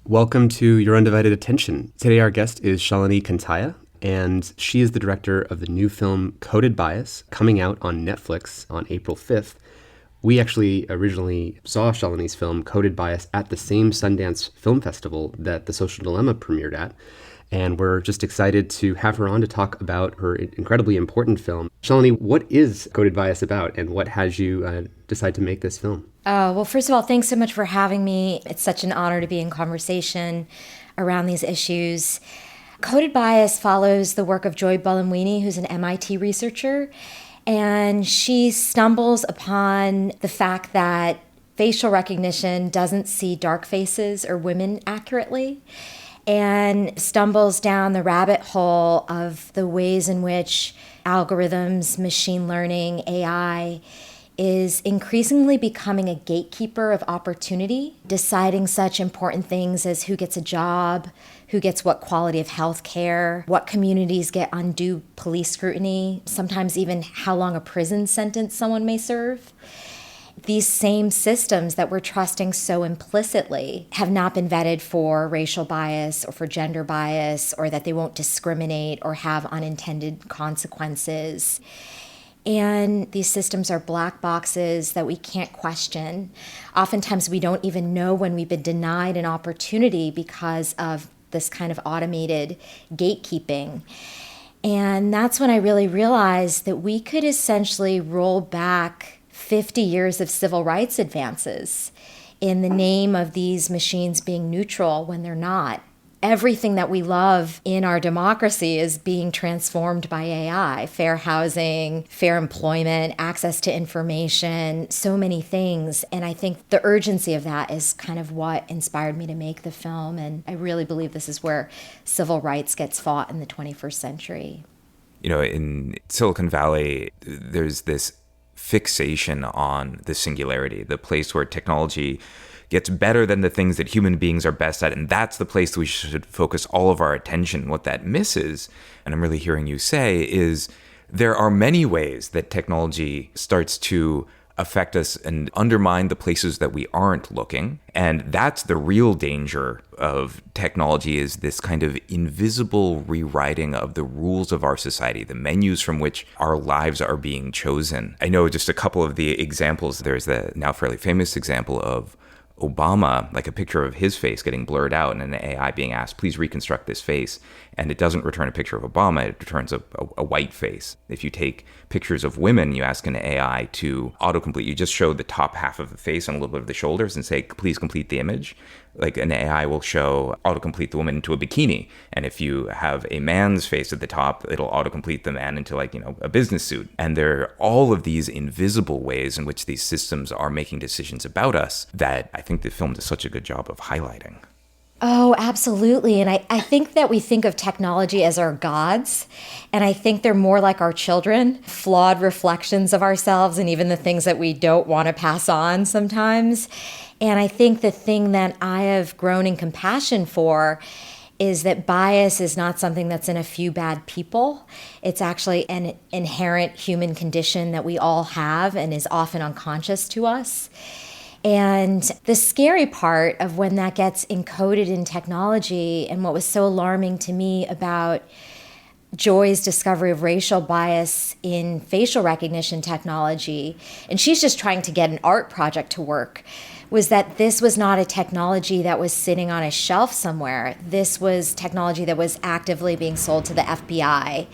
Welcome to Your Undivided Attention. Today our guest is Shalini Kantaya, and she is the director of the new film Coded Bias, coming out on Netflix on April 5th. We actually originally saw Shalini's film Coded Bias at the same Sundance Film Festival that The Social Dilemma premiered at, and we're just excited to have her on to talk about her incredibly important film. Shalini, what is Coded Bias about, and what has you decide to make this film? Well, first of all, thanks so much for having me. It's such an honor to be in conversation around these issues. Coded Bias follows the work of Joy Buolamwini, who's an MIT researcher, and she stumbles upon the fact that facial recognition doesn't see dark faces or women accurately, and stumbles down the rabbit hole of the ways in which algorithms, machine learning, AI is increasingly becoming a gatekeeper of opportunity, deciding such important things as who gets a job, who gets what quality of health care, what communities get undue police scrutiny, sometimes even how long a prison sentence someone may serve. These same systems that we're trusting so implicitly have not been vetted for racial bias or for gender bias, or that they won't discriminate or have unintended consequences. And these systems are black boxes that we can't question. Oftentimes we don't even know when we've been denied an opportunity because of this kind of automated gatekeeping. And that's when I really realized that we could essentially roll back 50 years of civil rights advances in the name of these machines being neutral when they're not. Everything that we love in our democracy is being transformed by AI. Fair housing, fair employment, access to information, so many things. And I think the urgency of that is kind of what inspired me to make the film. And I really believe this is where civil rights gets fought in the 21st century. You know, in Silicon Valley, there's this fixation on the singularity, the place where technology gets better than the things that human beings are best at. And that's the place that we should focus all of our attention. What that misses, and I'm really hearing you say, is there are many ways that technology starts to affect us and undermine the places that we aren't looking. And that's the real danger of technology, is this kind of invisible rewriting of the rules of our society, the menus from which our lives are being chosen. I know just a couple of the examples. There's the now fairly famous example of Obama, like a picture of his face getting blurred out and an AI being asked, please reconstruct this face. And it doesn't return a picture of Obama, it returns a white face. If you take pictures of women, you ask an AI to autocomplete, you just show the top half of the face and a little bit of the shoulders and say, please complete the image. Like an AI will autocomplete the woman into a bikini. And if you have a man's face at the top, it'll autocomplete the man into a business suit. And there are all of these invisible ways in which these systems are making decisions about us that I think the film does such a good job of highlighting. Oh, absolutely. And I think that we think of technology as our gods. And I think they're more like our children, flawed reflections of ourselves and even the things that we don't want to pass on sometimes. And I think the thing that I have grown in compassion for is that bias is not something that's in a few bad people. It's actually an inherent human condition that we all have and is often unconscious to us. And the scary part of when that gets encoded in technology, and what was so alarming to me about Joy's discovery of racial bias in facial recognition technology, and she's just trying to get an art project to work, was that this was not a technology that was sitting on a shelf somewhere. This was technology that was actively being sold to the FBI,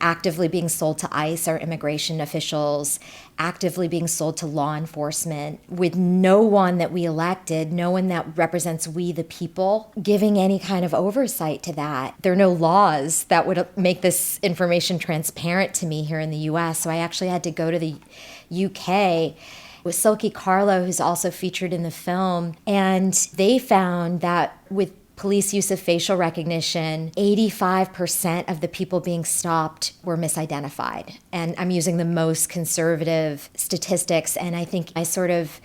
actively being sold to ICE, our immigration officials, actively being sold to law enforcement, with no one that we elected, no one that represents we the people, giving any kind of oversight to that. There are no laws that would make this information transparent to me here in the US, so I actually had to go to the UK with Silke Carlo, who's also featured in the film, and they found that with police use of facial recognition, 85% of the people being stopped were misidentified. And I'm using the most conservative statistics, and I think I sort of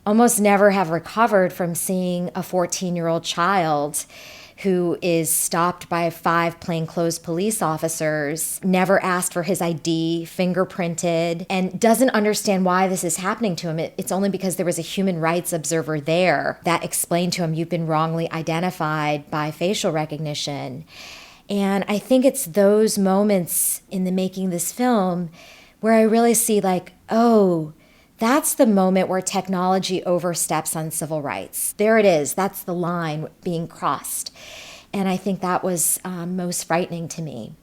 almost never have recovered from seeing a 14-year-old child who is stopped by 5 plainclothes police officers, never asked for his ID, fingerprinted, and doesn't understand why this is happening to him. It's only because there was a human rights observer there that explained to him, you've been wrongly identified by facial recognition. And I think it's those moments in the making of this film where I really see like, oh, that's the moment where technology oversteps on civil rights. There it is. That's the line being crossed. And I think that was most frightening to me.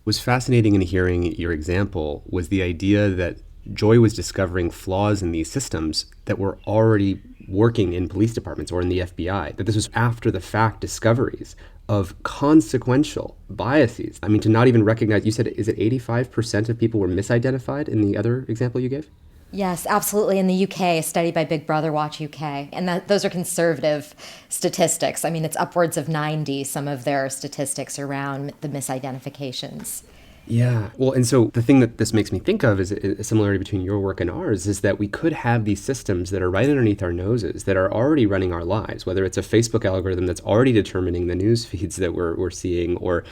What was fascinating in hearing your example was the idea that Joy was discovering flaws in these systems that were already working in police departments or in the FBI, that this was after the fact discoveries of consequential biases. I mean, to not even recognize, you said, is it 85% of people were misidentified in the other example you gave? Yes, absolutely. In the UK, a study by Big Brother Watch UK, and those are conservative statistics. I mean, it's upwards of 90, some of their statistics around the misidentifications. Yeah. Well, and so the thing that this makes me think of is a similarity between your work and ours is that we could have these systems that are right underneath our noses that are already running our lives, whether it's a Facebook algorithm that's already determining the news feeds that we're seeing, or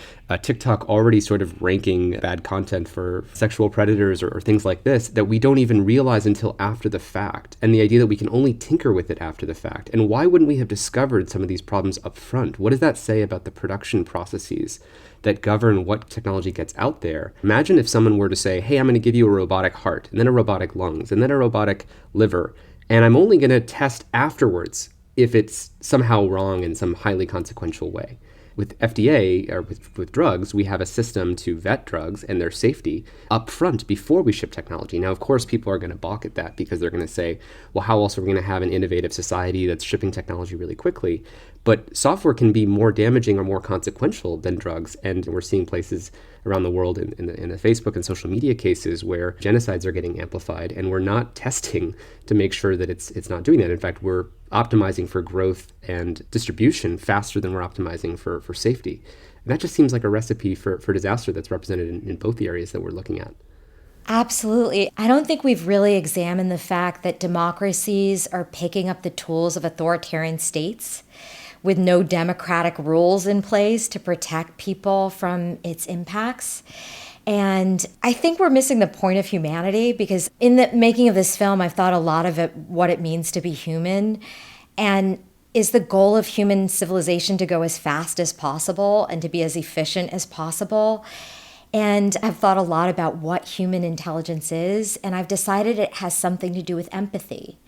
TikTok already sort of ranking bad content for sexual predators or things like this that we don't even realize until after the fact. And the idea that we can only tinker with it after the fact. And why wouldn't we have discovered some of these problems up front? What does that say about the production processes that govern what technology gets out there? Imagine if someone were to say, hey, I'm going to give you a robotic heart, and then a robotic lungs, and then a robotic liver, and I'm only going to test afterwards if it's somehow wrong in some highly consequential way. With FDA, or with drugs, we have a system to vet drugs and their safety up front before we ship technology. Now, of course, people are going to balk at that because they're going to say, well, how else are we going to have an innovative society that's shipping technology really quickly? But software can be more damaging or more consequential than drugs. And we're seeing places around the world in the Facebook and social media cases where genocides are getting amplified, and we're not testing to make sure that it's not doing that. In fact, we're optimizing for growth and distribution faster than we're optimizing for safety. And that just seems like a recipe for disaster that's represented in both the areas that we're looking at. Absolutely. I don't think we've really examined the fact that democracies are picking up the tools of authoritarian states with no democratic rules in place to protect people from its impacts. And I think we're missing the point of humanity, because in the making of this film, I've thought a lot of what it means to be human. And is the goal of human civilization to go as fast as possible and to be as efficient as possible? And I've thought a lot about what human intelligence is, and I've decided it has something to do with empathy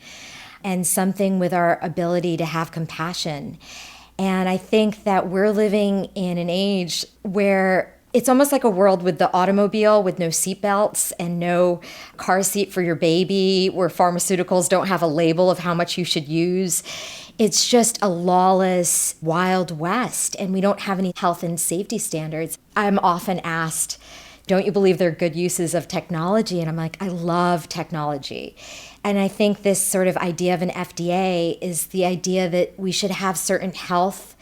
and something with our ability to have compassion. And I think that we're living in an age where it's almost like a world with the automobile with no seatbelts and no car seat for your baby, where pharmaceuticals don't have a label of how much you should use. It's just a lawless Wild West, and we don't have any health and safety standards. I'm often asked, don't you believe there are good uses of technology? And I'm like, I love technology. And I think this sort of idea of an FDA is the idea that we should have certain health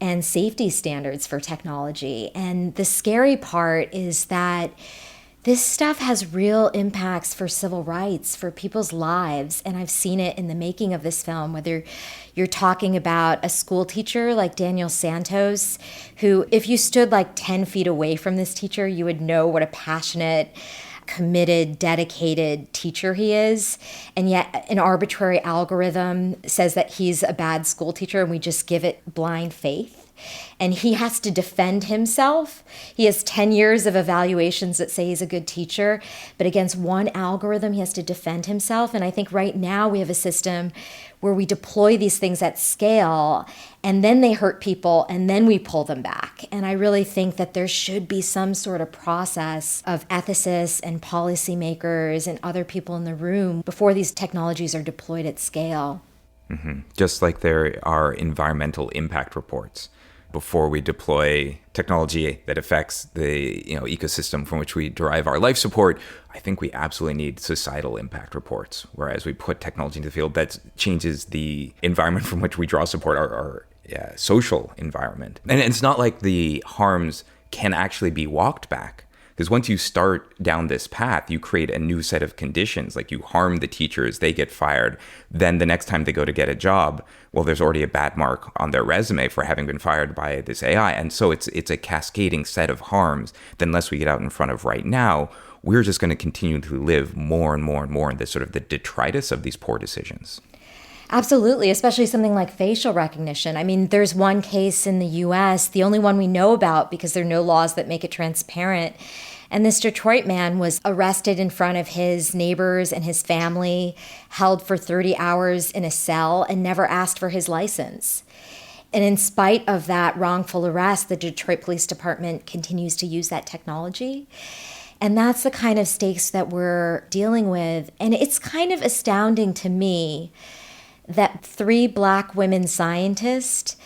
and safety standards for technology. And the scary part is that this stuff has real impacts for civil rights, for people's lives. And I've seen it in the making of this film, whether you're talking about a school teacher like Daniel Santos, who, if you stood like 10 feet away from this teacher, you would know what a passionate, committed, dedicated teacher he is. And yet an arbitrary algorithm says that he's a bad school teacher, and we just give it blind faith. And he has to defend himself. He has 10 years of evaluations that say he's a good teacher, but against one algorithm, he has to defend himself. And I think right now we have a system where we deploy these things at scale, and then they hurt people, and then we pull them back. And I really think that there should be some sort of process of ethicists and policymakers and other people in the room before these technologies are deployed at scale. Mm-hmm. Just like there are environmental impact reports before we deploy technology that affects the ecosystem from which we derive our life support, I think we absolutely need societal impact reports. Whereas we put technology into the field that changes the environment from which we draw support, our social environment. And it's not like the harms can actually be walked back. Because once you start down this path, you create a new set of conditions. Like you harm the teachers, they get fired. Then the next time they go to get a job, well, there's already a bad mark on their resume for having been fired by this AI. And so it's a cascading set of harms that unless we get out in front of right now, we're just going to continue to live more and more and more in this sort of the detritus of these poor decisions. Absolutely, especially something like facial recognition. I mean, there's one case in the US, the only one we know about because there are no laws that make it transparent. And this Detroit man was arrested in front of his neighbors and his family, held for 30 hours in a cell, and never asked for his license. And in spite of that wrongful arrest, the Detroit Police Department continues to use that technology. And that's the kind of stakes that we're dealing with. And it's kind of astounding to me that 3 Black women scientists,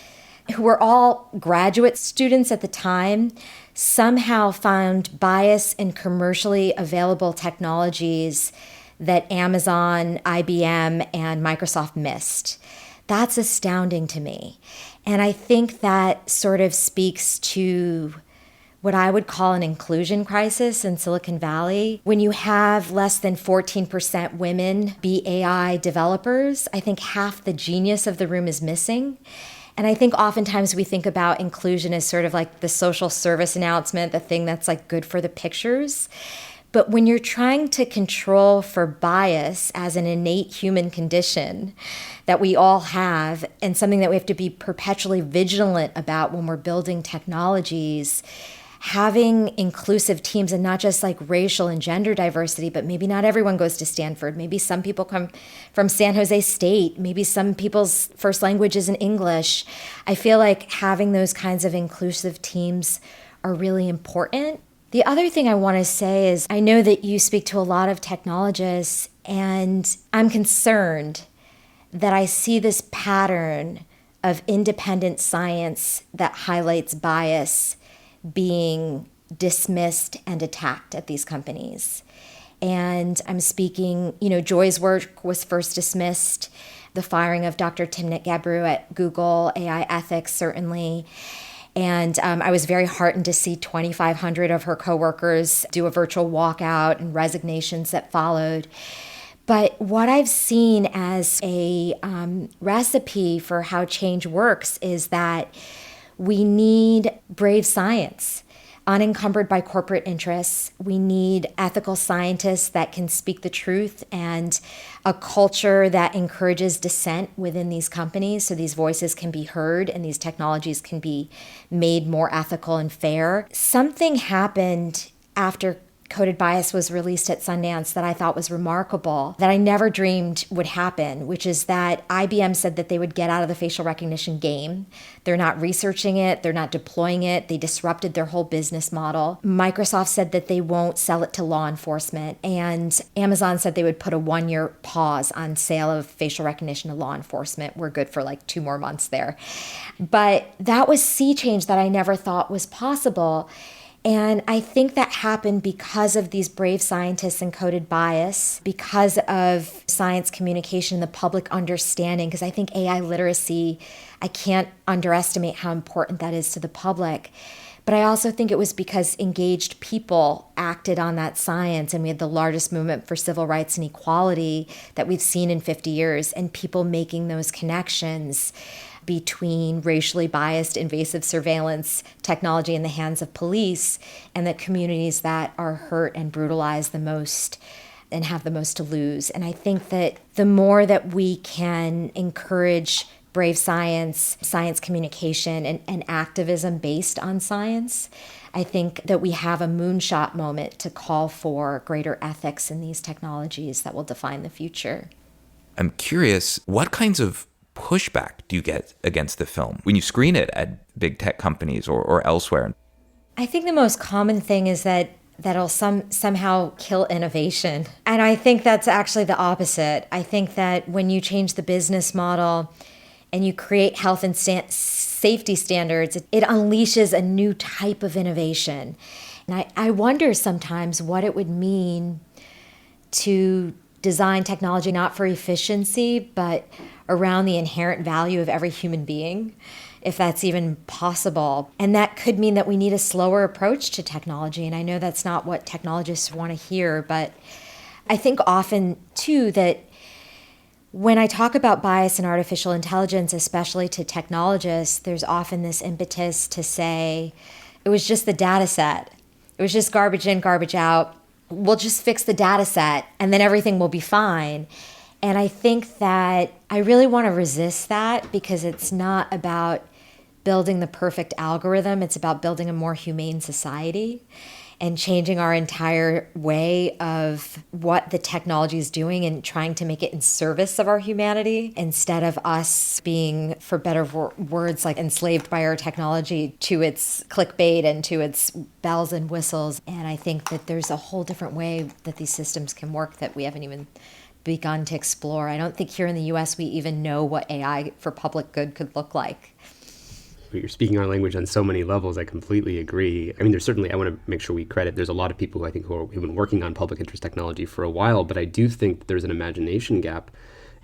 who were all graduate students at the time, somehow found bias in commercially available technologies that Amazon, IBM, and Microsoft missed. That's astounding to me. And I think that sort of speaks to what I would call an inclusion crisis in Silicon Valley. When you have less than 14% women be AI developers, I think half the genius of the room is missing. And I think oftentimes we think about inclusion as sort of like the social service announcement, the thing that's like good for the pictures. But when you're trying to control for bias as an innate human condition that we all have, and something that we have to be perpetually vigilant about when we're building technologies, having inclusive teams, and not just like racial and gender diversity, but maybe not everyone goes to Stanford. Maybe some people come from San Jose State. Maybe some people's first language isn't English. I feel like having those kinds of inclusive teams are really important. The other thing I want to say is I know that you speak to a lot of technologists, and I'm concerned that I see this pattern of independent science that highlights bias being dismissed and attacked at these companies. And I'm speaking, Joy's work was first dismissed, the firing of Dr. Timnit Gebru at Google, AI ethics certainly. And I was very heartened to see 2,500 of her coworkers do a virtual walkout and resignations that followed. But what I've seen as a recipe for how change works is that we need brave science, unencumbered by corporate interests. We need ethical scientists that can speak the truth, and a culture that encourages dissent within these companies so these voices can be heard and these technologies can be made more ethical and fair. Something happened after Coded Bias was released at Sundance that I thought was remarkable, that I never dreamed would happen, which is that IBM said that they would get out of the facial recognition game. They're not researching it. They're not deploying it. They disrupted their whole business model. Microsoft said that they won't sell it to law enforcement. And Amazon said they would put a 1-year pause on sale of facial recognition to law enforcement. We're good for like 2 more months there. But that was sea change that I never thought was possible. And I think that happened because of these brave scientists and Coded Bias, because of science communication, the public understanding, because I think AI literacy, I can't underestimate how important that is to the public. But I also think it was because engaged people acted on that science, and we had the largest movement for civil rights and equality that we've seen in 50 years, and people making those connections between racially biased invasive surveillance technology in the hands of police and the communities that are hurt and brutalized the most and have the most to lose. And I think that the more that we can encourage brave science, science communication, and activism based on science, I think that we have a moonshot moment to call for greater ethics in these technologies that will define the future. I'm curious, what kinds of pushback do you get against the film when you screen it at big tech companies or elsewhere? I think the most common thing is that that'll somehow kill innovation. And I think that's actually the opposite. I think that when you change the business model and you create health and safety standards, it unleashes a new type of innovation. And I wonder sometimes what it would mean to design technology not for efficiency, but around the inherent value of every human being, if that's even possible. And that could mean that we need a slower approach to technology. And I know that's not what technologists want to hear, but I think often, too, that when I talk about bias in artificial intelligence, especially to technologists, there's often this impetus to say, it was just the data set. It was just garbage in, garbage out. We'll just fix the data set and then everything will be fine. And I think that I really want to resist that, because it's not about building the perfect algorithm. It's about building a more humane society and changing our entire way of what the technology is doing and trying to make it in service of our humanity, instead of us being, for better words, like enslaved by our technology to its clickbait and to its bells and whistles. And I think that there's a whole different way that these systems can work that we haven't even begun to explore. I don't think here in the US we even know what AI for public good could look like. You're speaking our language on so many levels. I completely agree. I mean, there's certainly, I want to make sure we credit, there's a lot of people who I think who've been working on public interest technology for a while, but I do think there's an imagination gap.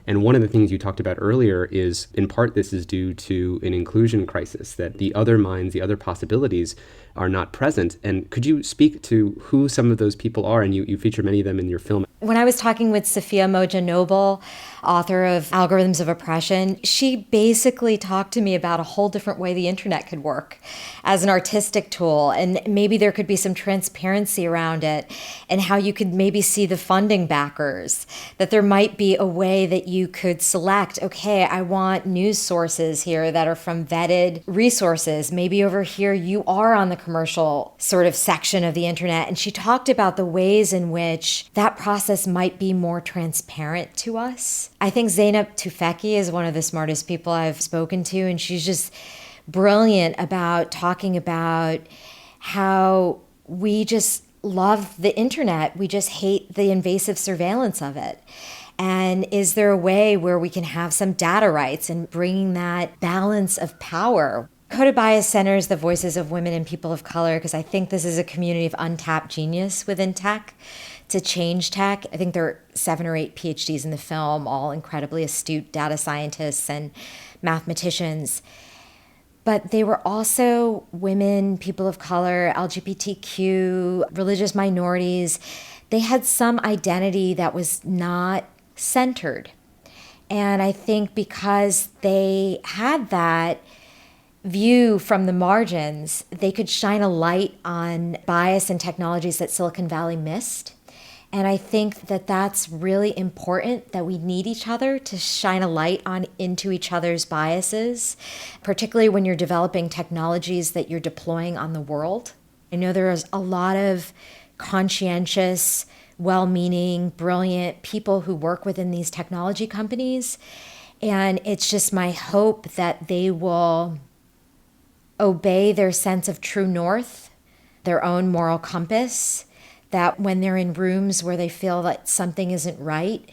And one of the things you talked about earlier is, in part, this is due to an inclusion crisis, that the other minds, the other possibilities are not present. And could you speak to who some of those people are? And you feature many of them in your film. When I was talking with Sophia Moja-Noble, author of Algorithms of Oppression, she basically talked to me about a whole different way the internet could work as an artistic tool. And maybe there could be some transparency around it, and how you could maybe see the funding backers, that there might be a way that you could select, okay, I want news sources here that are from vetted resources. Maybe over here you are on the commercial sort of section of the internet. And she talked about the ways in which that process might be more transparent to us. I think Zeynep Tufekci is one of the smartest people I've spoken to, and she's just brilliant about talking about how we just love the internet. We just hate the invasive surveillance of it. And is there a way where we can have some data rights and bringing that balance of power? Coded Bias centers the voices of women and people of color, because I think this is a community of untapped genius within tech to change tech. I think there are 7 or 8 PhDs in the film, all incredibly astute data scientists and mathematicians. But they were also women, people of color, LGBTQ, religious minorities. They had some identity that was not centered. And I think because they had that view from the margins, they could shine a light on bias and technologies that Silicon Valley missed. And I think that that's really important, that we need each other to shine a light on into each other's biases, particularly when you're developing technologies that you're deploying on the world. I know there's a lot of conscientious, well-meaning, brilliant people who work within these technology companies. And it's just my hope that they will obey their sense of true north, their own moral compass, that when they're in rooms where they feel that something isn't right,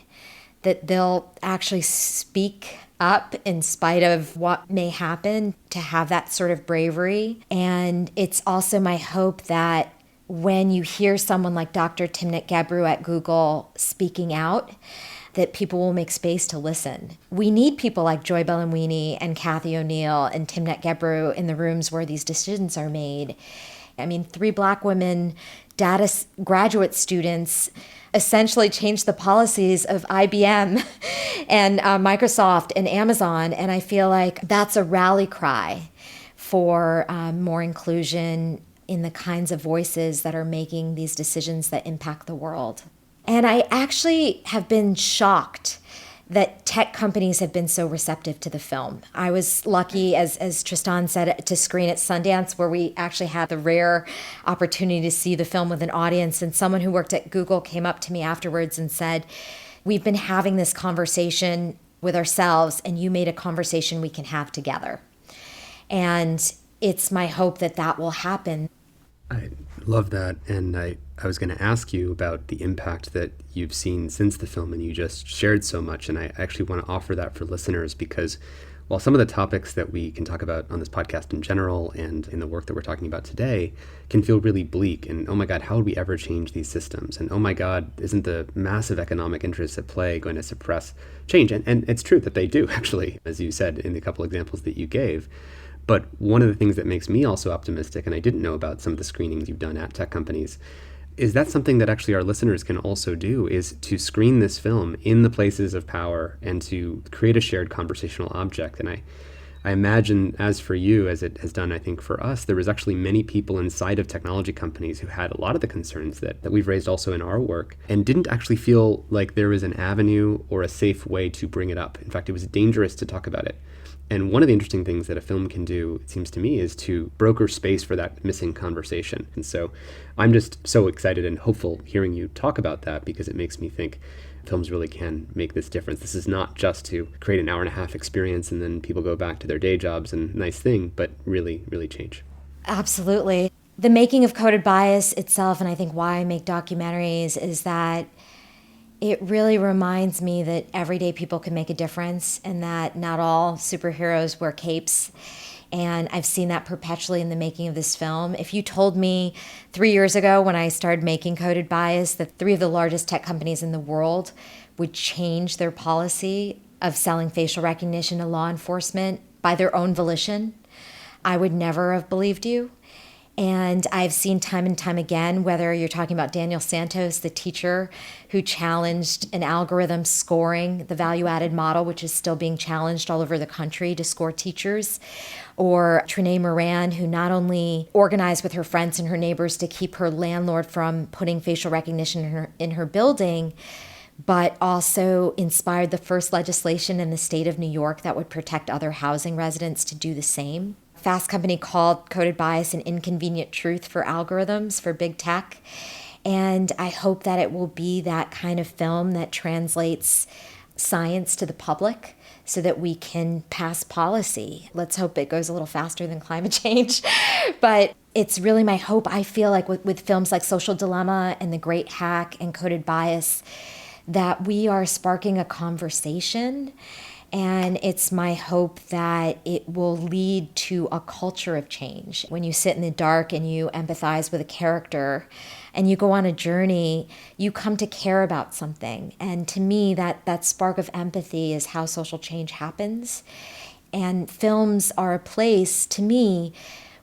that they'll actually speak up in spite of what may happen, to have that sort of bravery. And it's also my hope that when you hear someone like Dr. Timnit Gebru at Google speaking out, that people will make space to listen. We need people like Joy Buolamwini and Cathy O'Neil and Timnit Gebru in the rooms where these decisions are made. I mean, 3 Black women data graduate students essentially changed the policies of IBM and Microsoft and Amazon. And I feel like that's a rally cry for more inclusion in the kinds of voices that are making these decisions that impact the world. And I actually have been shocked that tech companies have been so receptive to the film. I was lucky, as Tristan said, to screen at Sundance, where we actually had the rare opportunity to see the film with an audience. And someone who worked at Google came up to me afterwards and said, "We've been having this conversation with ourselves, and you made a conversation we can have together." And it's my hope that that will happen. I love that. And I was going to ask you about the impact that you've seen since the film, and you just shared so much. And I actually want to offer that for listeners, because while some of the topics that we can talk about on this podcast in general and in the work that we're talking about today can feel really bleak, and oh my God, how would we ever change these systems? And oh my God, isn't the massive economic interests at play going to suppress change? And it's true that they do, actually, as you said in the couple examples that you gave. But one of the things that makes me also optimistic, and I didn't know about some of the screenings you've done at tech companies, is that something that actually our listeners can also do, is to screen this film in the places of power and to create a shared conversational object. And I imagine, as for you, as it has done, I think, for us, there was actually many people inside of technology companies who had a lot of the concerns that we've raised also in our work and didn't actually feel like there was an avenue or a safe way to bring it up. In fact, it was dangerous to talk about it. And one of the interesting things that a film can do, it seems to me, is to broker space for that missing conversation. And so I'm just so excited and hopeful hearing you talk about that, because it makes me think films really can make this difference. This is not just to create an hour-and-a-half experience and then people go back to their day jobs and nice thing, but really, really change. Absolutely. The making of Coded Bias itself, and I think why I make documentaries, is that it really reminds me that everyday people can make a difference and that not all superheroes wear capes. And I've seen that perpetually in the making of this film. If you told me 3 years ago when I started making Coded Bias that 3 of the largest tech companies in the world would change their policy of selling facial recognition to law enforcement by their own volition, I would never have believed you. And I've seen time and time again, whether you're talking about Daniel Santos, the teacher who challenged an algorithm scoring the value-added model, which is still being challenged all over the country to score teachers, or Trenae Moran, who not only organized with her friends and her neighbors to keep her landlord from putting facial recognition in her building, but also inspired the first legislation in the state of New York that would protect other housing residents to do the same. Fast Company called Coded Bias an inconvenient truth for algorithms, for big tech. And I hope that it will be that kind of film that translates science to the public so that we can pass policy. Let's hope it goes a little faster than climate change. But it's really my hope. I feel like with films like Social Dilemma and The Great Hack and Coded Bias, that we are sparking a conversation. And it's my hope that it will lead to a culture of change. When you sit in the dark and you empathize with a character and you go on a journey, you come to care about something. And to me, that spark of empathy is how social change happens. And films are a place, to me,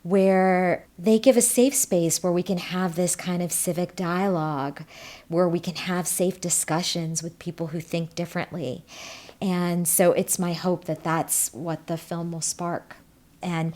where they give a safe space where we can have this kind of civic dialogue, where we can have safe discussions with people who think differently. And so it's my hope that that's what the film will spark. And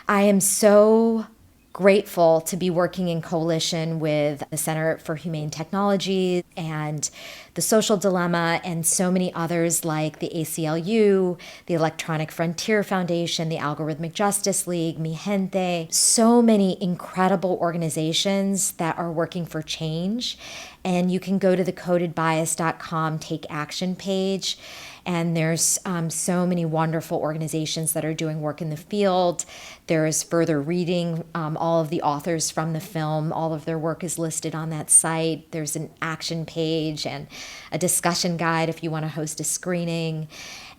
I am so grateful to be working in coalition with the Center for Humane Technology and the Social Dilemma and so many others like the ACLU, the Electronic Frontier Foundation, the Algorithmic Justice League, Mi Gente, so many incredible organizations that are working for change. And you can go to the codedbias.com Take Action page. And there's so many wonderful organizations that are doing work in the field. There is further reading. All of the authors from the film, all of their work is listed on that site. There's an action page and a discussion guide if you want to host a screening.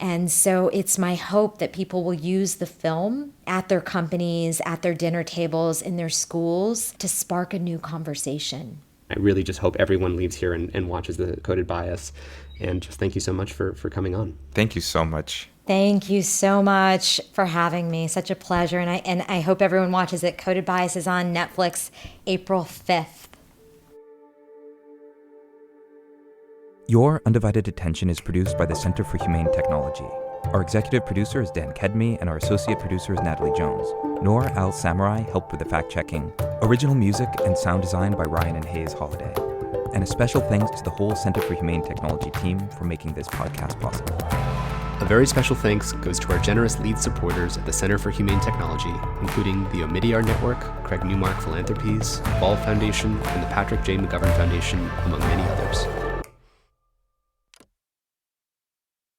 And so it's my hope that people will use the film at their companies, at their dinner tables, in their schools to spark a new conversation. I really just hope everyone leaves here and watches the Coded Bias. And just thank you so much for coming on. Thank you so much. Thank you so much for having me. Such a pleasure. And I hope everyone watches it. Coded Bias is on Netflix April 5th. Your Undivided Attention is produced by the Center for Humane Technology. Our executive producer is Dan Kedmi, and our associate producer is Natalie Jones. Noor Al-Samurai helped with the fact-checking. Original music and sound design by Ryan and Hayes Holiday. And a special thanks to the whole Center for Humane Technology team for making this podcast possible. A very special thanks goes to our generous lead supporters at the Center for Humane Technology, including the Omidyar Network, Craig Newmark Philanthropies, Ball Foundation, and the Patrick J. McGovern Foundation, among many others.